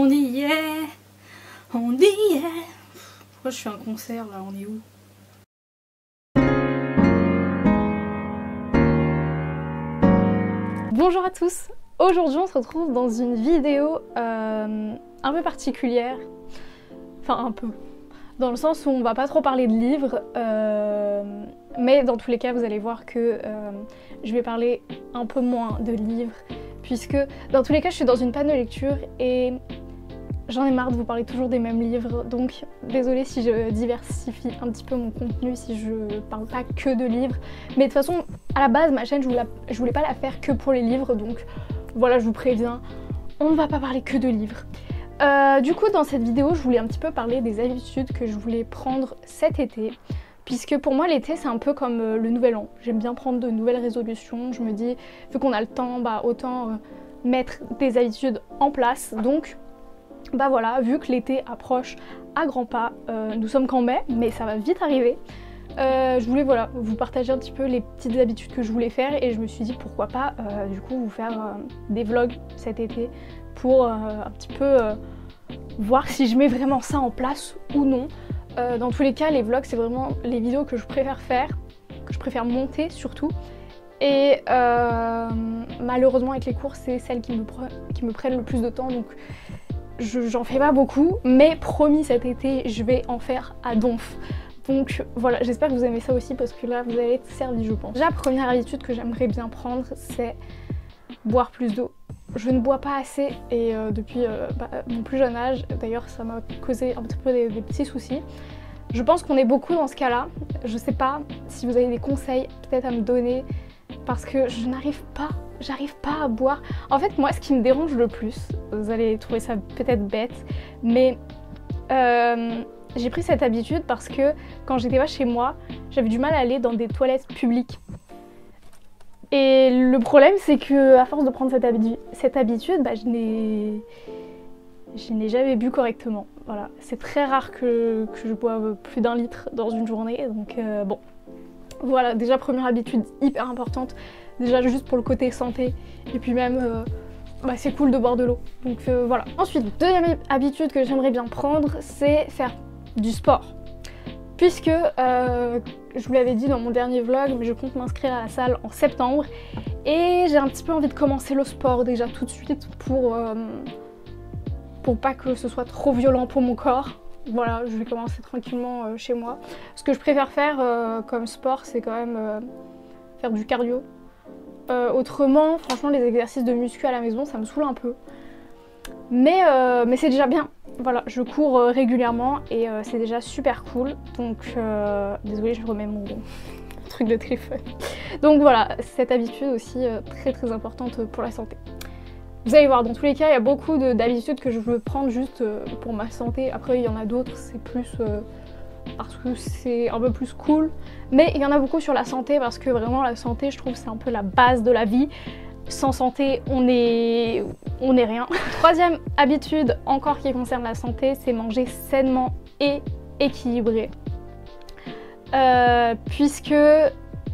On y est, on y est. Pourquoi je fais un concert là, on est où? Bonjour à tous. Aujourd'hui on se retrouve dans une vidéo un peu particulière. Enfin un peu. Dans le sens où on va pas trop parler de livres. Mais dans tous les cas vous allez voir que je vais parler un peu moins de livres. Puisque dans tous les cas je suis dans une panne de lecture et j'en ai marre de vous parler toujours des mêmes livres, donc désolée si je diversifie un petit peu mon contenu, si je parle pas que de livres. Mais de toute façon, à la base, ma chaîne, je voulais pas la faire que pour les livres, donc voilà, je vous préviens, on ne va pas parler que de livres. Du coup, dans cette vidéo, je voulais un petit peu parler des habitudes que je voulais prendre cet été. Puisque pour moi, l'été, c'est un peu comme le nouvel an. J'aime bien prendre de nouvelles résolutions. Je me dis, vu qu'on a le temps, bah, autant mettre des habitudes en place. Donc, bah voilà, vu que l'été approche à grands pas, nous sommes qu'en mai, mais ça va vite arriver. Je voulais voilà, vous partager un petit peu les petites habitudes que je voulais faire et je me suis dit pourquoi pas du coup vous faire des vlogs cet été pour un petit peu voir si je mets vraiment ça en place ou non. Dans tous les cas, les vlogs c'est vraiment les vidéos que je préfère faire, que je préfère monter surtout. Et malheureusement avec les cours c'est celles qui me prennent le plus de temps, donc j'en fais pas beaucoup, mais promis cet été je vais en faire à donf. Donc voilà, j'espère que vous aimez ça aussi parce que là vous allez être servi je pense. Déjà, première habitude que j'aimerais bien prendre, c'est boire plus d'eau. Je ne bois pas assez et depuis mon plus jeune âge, d'ailleurs ça m'a causé un petit peu des petits soucis. Je pense qu'on est beaucoup dans ce cas-là. Je sais pas si vous avez des conseils peut-être à me donner parce que je j'arrive pas à boire. En fait, moi, ce qui me dérange le plus, vous allez trouver ça peut-être bête, mais j'ai pris cette habitude parce que quand j'étais pas chez moi, j'avais du mal à aller dans des toilettes publiques. Et le problème, c'est que à force de prendre cette habitude, bah, je n'ai jamais bu correctement. Voilà, c'est très rare que je boive plus d'1 litre dans une journée, donc bon. Voilà, déjà première habitude hyper importante, déjà juste pour le côté santé, et puis même bah, c'est cool de boire de l'eau, donc voilà. Ensuite, deuxième habitude que j'aimerais bien prendre, c'est faire du sport. Puisque, je vous l'avais dit dans mon dernier vlog, mais je compte m'inscrire à la salle en septembre, et j'ai un petit peu envie de commencer le sport déjà tout de suite pour pas que ce soit trop violent pour mon corps. Voilà, je vais commencer tranquillement chez moi. Ce que je préfère faire comme sport, c'est quand même faire du cardio. Autrement, franchement, les exercices de muscu à la maison, ça me saoule un peu. Mais c'est déjà bien. Voilà, je cours régulièrement et c'est déjà super cool. Donc, désolée, je remets mon truc de téléphone. Donc voilà, cette habitude aussi très très importante pour la santé. Vous allez voir, dans tous les cas, il y a beaucoup d'habitudes que je veux prendre juste pour ma santé. Après, il y en a d'autres, c'est plus parce que c'est un peu plus cool. Mais il y en a beaucoup sur la santé parce que vraiment, la santé, je trouve, c'est un peu la base de la vie. Sans santé, on est rien. Troisième habitude, encore qui concerne la santé, c'est manger sainement et équilibré. Puisque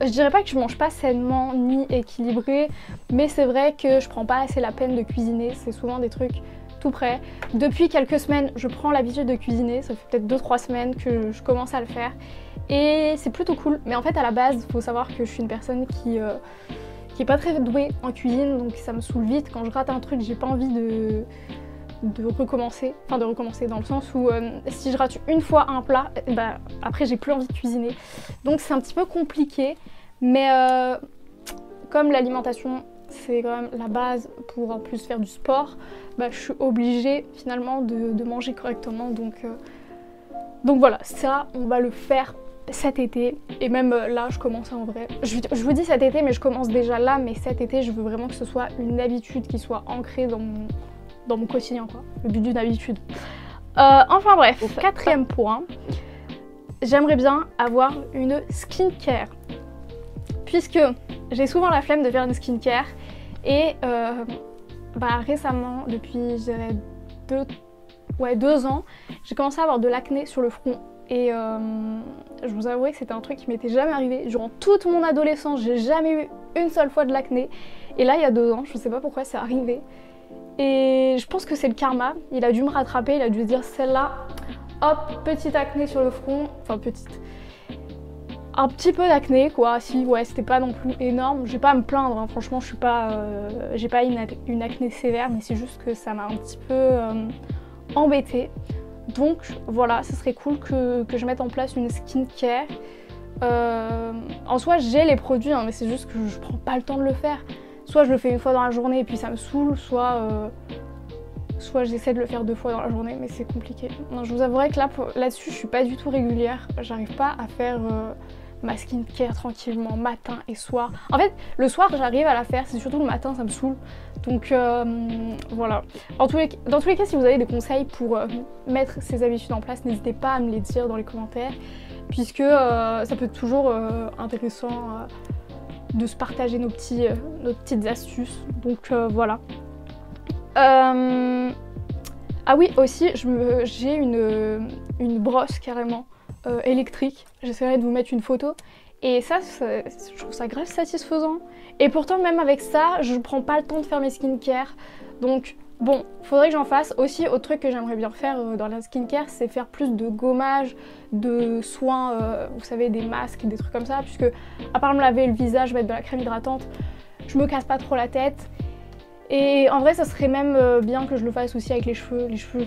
je dirais pas que je mange pas sainement ni équilibré, mais c'est vrai que je prends pas assez la peine de cuisiner, c'est souvent des trucs tout prêts. Depuis quelques semaines, je prends l'habitude de cuisiner, ça fait peut-être 2-3 semaines que je commence à le faire et c'est plutôt cool. Mais en fait à la base, il faut savoir que je suis une personne qui est pas très douée en cuisine, donc ça me saoule vite. Quand je rate un truc, j'ai pas envie de recommencer, enfin de recommencer dans le sens où si je rate une fois un plat, bah, après j'ai plus envie de cuisiner. Donc c'est un petit peu compliqué, mais comme l'alimentation c'est quand même la base pour en plus faire du sport, bah, je suis obligée finalement de manger correctement. Donc voilà, ça on va le faire cet été, et même là je commence en vrai. Je vous dis cet été, mais je commence déjà là, mais cet été je veux vraiment que ce soit une habitude qui soit ancrée dans mon quotidien, quoi. Le but d'une habitude. Enfin bref, quatrième point, j'aimerais bien avoir une skincare. Puisque j'ai souvent la flemme de faire une skincare et bah, récemment, depuis je dirais 2 ans, j'ai commencé à avoir de l'acné sur le front. Et je vous avouerai que c'était un truc qui m'était jamais arrivé. Durant toute mon adolescence, j'ai jamais eu une seule fois de l'acné. Et là, il y a 2 ans, je sais pas pourquoi c'est arrivé. Et je pense que c'est le karma, il a dû me rattraper, il a dû se dire celle-là, hop, petite acné sur le front, enfin petite, un petit peu d'acné quoi, si ouais c'était pas non plus énorme, j'ai pas à me plaindre, hein. Franchement je suis pas, j'ai pas une acné sévère, mais c'est juste que ça m'a un petit peu embêtée. Donc voilà, ce serait cool que je mette en place une skincare. En soi j'ai les produits, hein, mais c'est juste que je prends pas le temps de le faire. Soit je le fais une fois dans la journée et puis ça me saoule, soit j'essaie de le faire 2 fois dans la journée, mais c'est compliqué. Non, je vous avouerai que là-dessus je suis pas du tout régulière, j'arrive pas à faire ma skincare tranquillement matin et soir. En fait le soir j'arrive à la faire, c'est surtout le matin ça me saoule. Donc voilà. Dans tous les cas, si vous avez des conseils pour mettre ces habitudes en place, n'hésitez pas à me les dire dans les commentaires, puisque ça peut être toujours intéressant de se partager nos petites astuces. Donc voilà. Ah oui, aussi, j'ai une brosse carrément électrique. J'essaierai de vous mettre une photo. Et ça, je trouve ça grave satisfaisant. Et pourtant, même avec ça, je prends pas le temps de faire mes skincare. Donc bon, faudrait que j'en fasse. Aussi, autre truc que j'aimerais bien faire dans la skincare, c'est faire plus de gommage, de soins, vous savez, des masques, des trucs comme ça. Puisque, à part me laver le visage, mettre de la crème hydratante, je me casse pas trop la tête. Et en vrai, ça serait même bien que je le fasse aussi avec les cheveux. Les cheveux,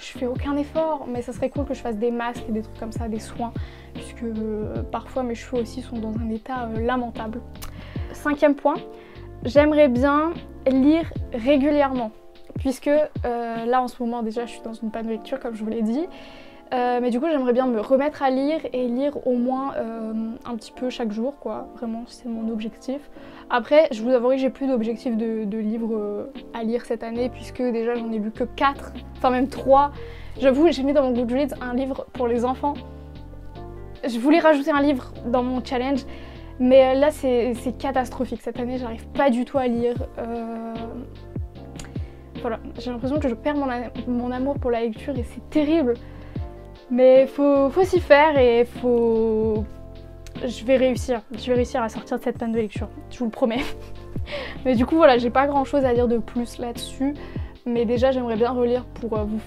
je fais aucun effort, mais ça serait cool que je fasse des masques et des trucs comme ça, des soins. Puisque parfois mes cheveux aussi sont dans un état lamentable. 5e point, j'aimerais bien lire régulièrement. Puisque là en ce moment déjà je suis dans une panne de lecture comme je vous l'ai dit. Mais du coup j'aimerais bien me remettre à lire et lire au moins un petit peu chaque jour quoi. Vraiment c'est mon objectif. Après je vous avouerai que j'ai plus d'objectif de livres à lire cette année puisque déjà j'en ai lu que 4, enfin même 3. J'avoue j'ai mis dans mon Goodreads un livre pour les enfants. Je voulais rajouter un livre dans mon challenge, mais là c'est catastrophique. Cette année j'arrive pas du tout à lire. Voilà, j'ai l'impression que je perds mon amour pour la lecture et c'est terrible. Mais faut s'y faire et je vais réussir à sortir de cette panne de lecture, je vous le promets. Mais du coup voilà, j'ai pas grand chose à dire de plus là-dessus. Mais déjà j'aimerais bien relire pour vous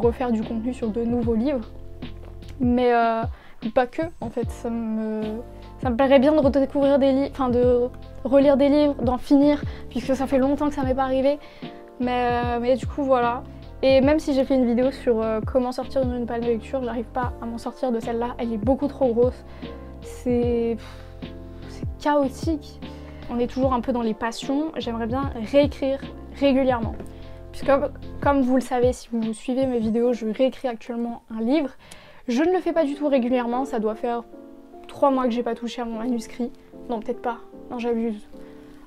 refaire du contenu sur de nouveaux livres. Mais pas que en fait, ça me plairait bien de redécouvrir des livres, enfin de relire des livres, d'en finir, puisque ça fait longtemps que ça m'est pas arrivé. Mais du coup voilà. Et même si j'ai fait une vidéo sur comment sortir d'une panne de lecture, j'arrive pas à m'en sortir de celle-là, elle est beaucoup trop grosse. C'est chaotique. On est toujours un peu dans les passions, j'aimerais bien réécrire régulièrement. Puisque comme vous le savez, si vous suivez mes vidéos, je réécris actuellement un livre. Je ne le fais pas du tout régulièrement, ça doit faire 3 mois que j'ai pas touché à mon manuscrit. Non, peut-être pas, non j'abuse.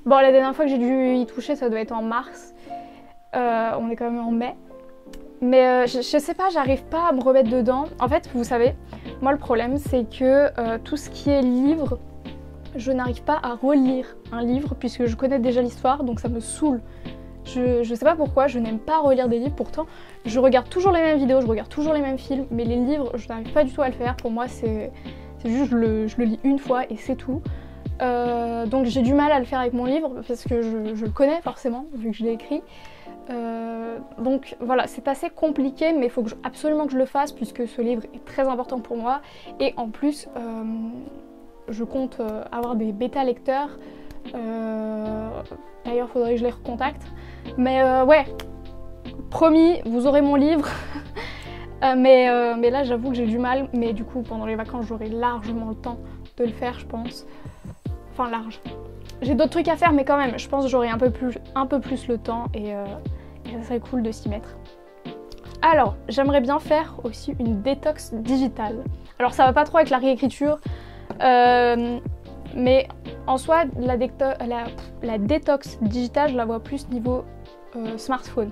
Bon, la dernière fois que j'ai dû y toucher, ça doit être en mars. On est quand même en mai. Mais je sais pas, j'arrive pas à me remettre dedans. En fait, vous savez, moi le problème c'est que tout ce qui est livre, je n'arrive pas à relire un livre puisque je connais déjà l'histoire, donc ça me saoule. Je sais pas pourquoi, je n'aime pas relire des livres, pourtant je regarde toujours les mêmes vidéos, je regarde toujours les mêmes films, mais les livres, je n'arrive pas du tout à le faire. Pour moi, c'est juste, je le lis une fois et c'est tout. Donc j'ai du mal à le faire avec mon livre parce que je le connais forcément, vu que je l'ai écrit. Donc voilà, c'est assez compliqué, mais il faut absolument que je le fasse puisque ce livre est très important pour moi. Et en plus, je compte avoir des bêta lecteurs. D'ailleurs, faudrait que je les recontacte. Mais ouais, promis, vous aurez mon livre. Mais là, j'avoue que j'ai du mal. Mais du coup, pendant les vacances, j'aurai largement le temps de le faire, je pense. Enfin, large. J'ai d'autres trucs à faire, mais quand même, je pense que j'aurai un peu plus le temps et ça serait cool de s'y mettre. Alors, j'aimerais bien faire aussi une détox digitale. Alors, ça va pas trop avec la réécriture, mais en soi, la détox digitale, je la vois plus niveau smartphone.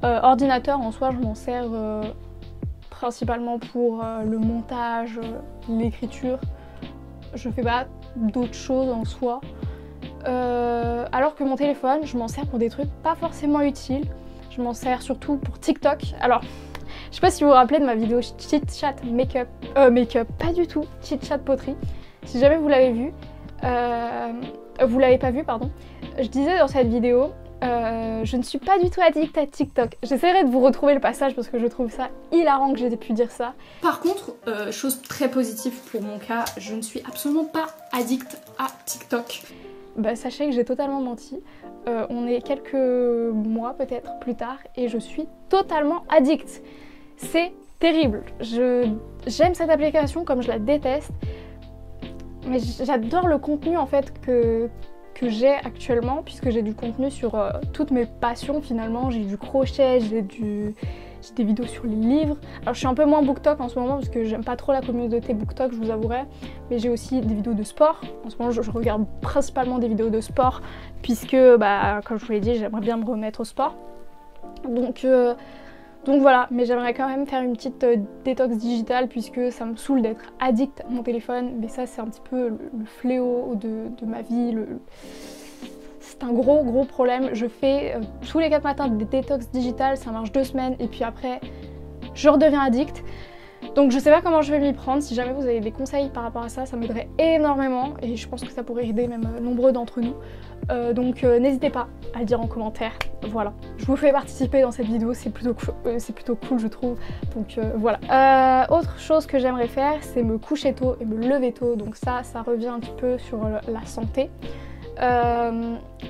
Ordinateur, en soi, je m'en sers principalement pour le montage, l'écriture. Je fais pas d'autres choses en soi. Alors que mon téléphone, je m'en sers pour des trucs pas forcément utiles. Je m'en sers surtout pour TikTok. Alors, je sais pas si vous vous rappelez de ma vidéo chit chat make-up, pas du tout, chit chat poterie. Si jamais vous l'avez vu, vous l'avez pas vu, pardon. Je disais dans cette vidéo Je ne suis pas du tout addict à TikTok. J'essaierai de vous retrouver le passage parce que je trouve ça hilarant que j'ai pu dire ça. Par contre, chose très positive pour mon cas, je ne suis absolument pas addict à TikTok. Bah, sachez que j'ai totalement menti. On est quelques mois peut-être plus tard et je suis totalement addict. C'est terrible. J'aime cette application comme je la déteste. Mais j'adore le contenu en fait que j'ai actuellement, puisque j'ai du contenu sur toutes mes passions finalement. J'ai du crochet, j'ai des vidéos sur les livres. Alors je suis un peu moins BookTok en ce moment parce que j'aime pas trop la communauté BookTok, je vous avouerai. Mais j'ai aussi des vidéos de sport. En ce moment je regarde principalement des vidéos de sport puisque, bah, comme je vous l'ai dit, j'aimerais bien me remettre au sport. Donc voilà, mais j'aimerais quand même faire une petite détox digitale puisque ça me saoule d'être addict à mon téléphone. Mais ça c'est un petit peu le fléau de ma vie. C'est un gros problème. Je fais tous les 4 matins des détox digitales, ça marche 2 semaines et puis après je redeviens addict. Donc je sais pas comment je vais m'y prendre. Si jamais vous avez des conseils par rapport à ça, ça m'aiderait énormément et je pense que ça pourrait aider même nombreux d'entre nous. Donc n'hésitez pas à le dire en commentaire. Voilà, je vous fais participer dans cette vidéo, c'est plutôt cool je trouve. Donc voilà. Autre chose que j'aimerais faire, c'est me coucher tôt et me lever tôt. Donc ça revient un petit peu sur la santé.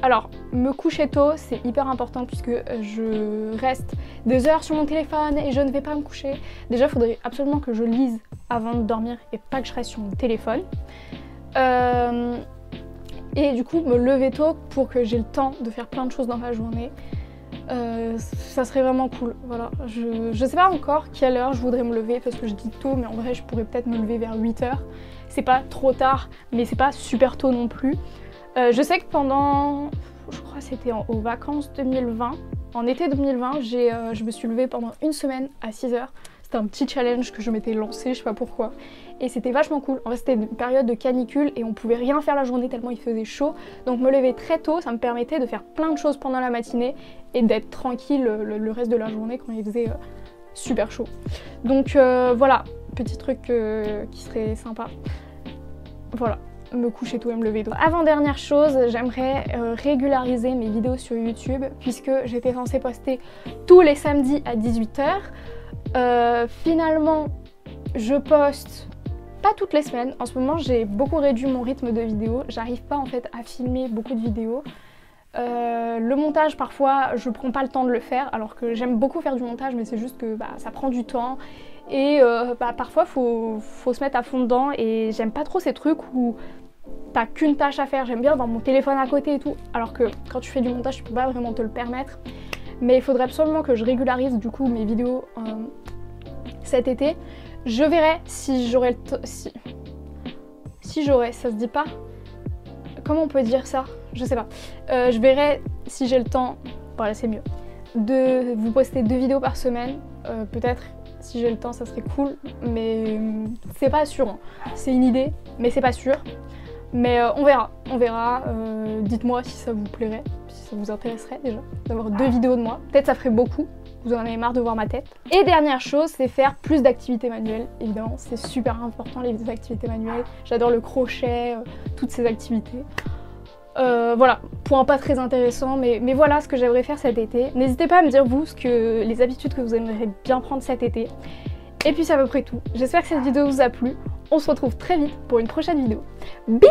Alors, me coucher tôt, c'est hyper important puisque je reste des heures sur mon téléphone et je ne vais pas me coucher. Déjà, il faudrait absolument que je lise avant de dormir et pas que je reste sur mon téléphone. Et du coup, me lever tôt pour que j'ai le temps de faire plein de choses dans ma journée. Ça serait vraiment cool, voilà. Je sais pas encore quelle heure je voudrais me lever parce que je dis tôt, mais en vrai, je pourrais peut-être me lever vers 8 h. C'est pas trop tard, mais c'est pas super tôt non plus. Je sais que pendant, je crois que c'était aux vacances 2020, en été 2020, je me suis levée pendant une semaine à 6 h. C'était un petit challenge que je m'étais lancé, je sais pas pourquoi. Et c'était vachement cool. En fait, c'était une période de canicule et on pouvait rien faire la journée tellement il faisait chaud. Donc me lever très tôt, ça me permettait de faire plein de choses pendant la matinée et d'être tranquille le reste de la journée quand il faisait super chaud. Donc voilà, petit truc qui serait sympa. Voilà. Me coucher tôt et me lever tôt. Avant-dernière chose, j'aimerais régulariser mes vidéos sur YouTube puisque j'étais censée poster tous les samedis à 18 h. Finalement, je poste pas toutes les semaines. En ce moment, j'ai beaucoup réduit mon rythme de vidéos. J'arrive pas en fait à filmer beaucoup de vidéos. Le montage, parfois, je prends pas le temps de le faire alors que j'aime beaucoup faire du montage, mais c'est juste que ça prend du temps. Et parfois, faut se mettre à fond dedans et j'aime pas trop ces trucs où t'as qu'une tâche à faire. J'aime bien avoir mon téléphone à côté et tout, alors que quand tu fais du montage, tu peux pas vraiment te le permettre. Mais il faudrait absolument que je régularise du coup mes vidéos cet été. Je verrai si j'aurai le temps. Si j'aurai, ça se dit pas. Comment on peut dire ça? Je sais pas. Je verrai si j'ai le temps, voilà c'est mieux, de vous poster 2 vidéos par semaine. Peut-être si j'ai le temps ça serait cool, mais c'est pas sûr. Hein. C'est une idée, mais c'est pas sûr. Mais on verra. Dites-moi si ça vous plairait, si ça vous intéresserait déjà, d'avoir 2 vidéos de moi. Peut-être ça ferait beaucoup, vous en avez marre de voir ma tête. Et dernière chose, c'est faire plus d'activités manuelles. Évidemment, c'est super important les activités manuelles. J'adore le crochet, toutes ces activités. Voilà, point pas très intéressant, mais voilà ce que j'aimerais faire cet été. N'hésitez pas à me dire vous les habitudes que vous aimeriez bien prendre cet été. Et puis c'est à peu près tout. J'espère que cette vidéo vous a plu. On se retrouve très vite pour une prochaine vidéo. Bisous!